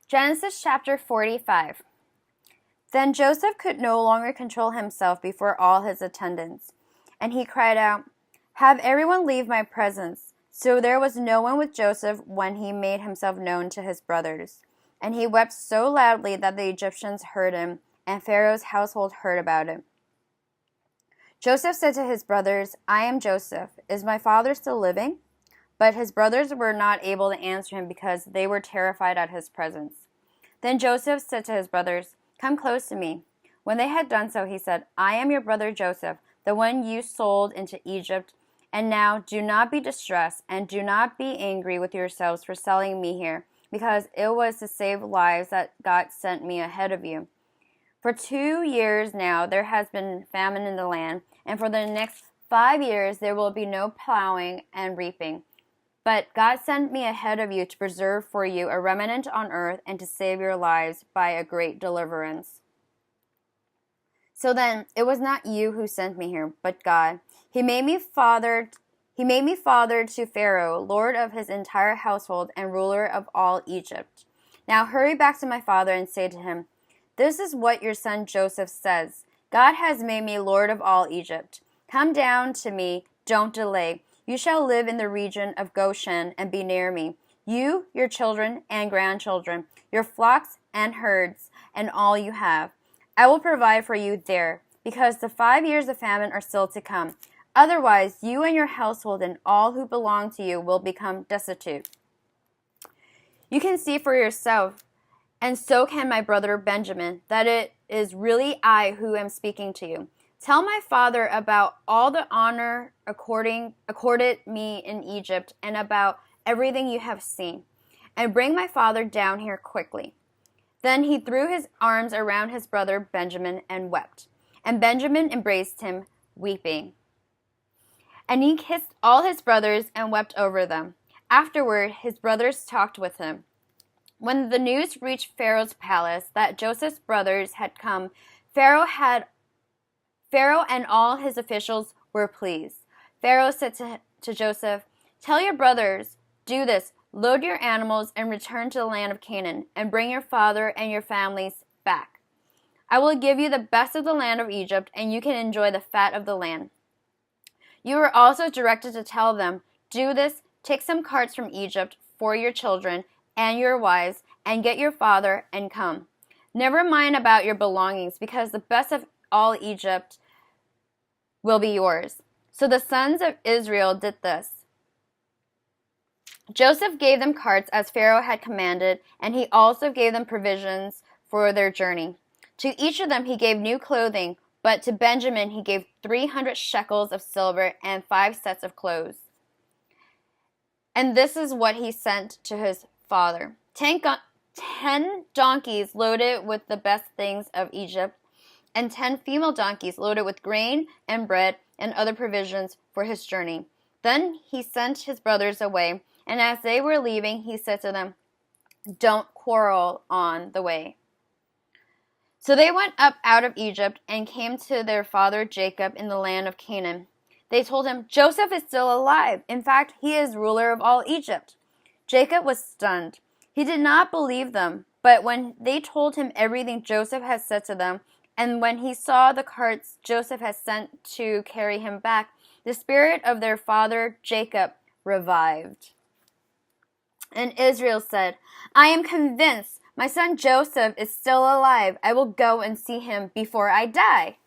Genesis chapter 45. Then Joseph could no longer control himself before all his attendants, and he cried out, "Have everyone leave my presence." So there was no one with Joseph when he made himself known to his brothers. And he wept so loudly that the Egyptians heard him, and Pharaoh's household heard about it. Joseph said to his brothers, "I am Joseph. Is my father still living?" But his brothers were not able to answer him because they were terrified at his presence. Then Joseph said to his brothers, "Come close to me." When they had done so, he said, "I am your brother Joseph, the one you sold into Egypt. And now do not be distressed, and do not be angry with yourselves for selling me here, because it was to save lives that God sent me ahead of you. For 2 years now there has been famine in the land, and for the next 5 years there will be no plowing and reaping. But God sent me ahead of you to preserve for you a remnant on earth and to save your lives by a great deliverance. So then, it was not you who sent me here, but God. He made me father to Pharaoh, lord of his entire household and ruler of all Egypt. Now hurry back to my father and say to him, 'This is what your son Joseph says. God has made me lord of all Egypt. Come down to me, don't delay. You shall live in the region of Goshen and be near me, you, your children and grandchildren, your flocks and herds, and all you have. I will provide for you there, because the 5 years of famine are still to come. Otherwise, you and your household and all who belong to you will become destitute. You can see for yourself, and so can my brother Benjamin, that it is really I who am speaking to you. Tell my father about all the honor accorded me in Egypt and about everything you have seen, and bring my father down here quickly." Then he threw his arms around his brother Benjamin and wept. And Benjamin embraced him, weeping. And he kissed all his brothers and wept over them. Afterward, his brothers talked with him. When the news reached Pharaoh's palace that Joseph's brothers had come, Pharaoh and all his officials were pleased. Pharaoh said to Joseph, "Tell your brothers, do this. Load your animals and return to the land of Canaan, and bring your father and your families back. I will give you the best of the land of Egypt, and you can enjoy the fat of the land." You were also directed to tell them, "Do this, take some carts from Egypt for your children and your wives, and get your father and come. Never mind about your belongings, because the best of all Egypt will be yours." So the sons of Israel did this. Joseph gave them carts as Pharaoh had commanded, and he also gave them provisions for their journey. To each of them he gave new clothing, but to Benjamin he gave 300 shekels of silver and 5 sets of clothes. And this is what he sent to his father: 10 donkeys loaded with the best things of Egypt, and 10 female donkeys loaded with grain and bread and other provisions for his journey. Then he sent his brothers away, and as they were leaving, he said to them, "Don't quarrel on the way." So they went up out of Egypt and came to their father Jacob in the land of Canaan. They told him, "Joseph is still alive. In fact, he is ruler of all Egypt." Jacob was stunned. He did not believe them, but when they told him everything Joseph had said to them, and when he saw the carts Joseph had sent to carry him back, the spirit of their father Jacob revived. And Israel said, "I am convinced my son Joseph is still alive. I will go and see him before I die."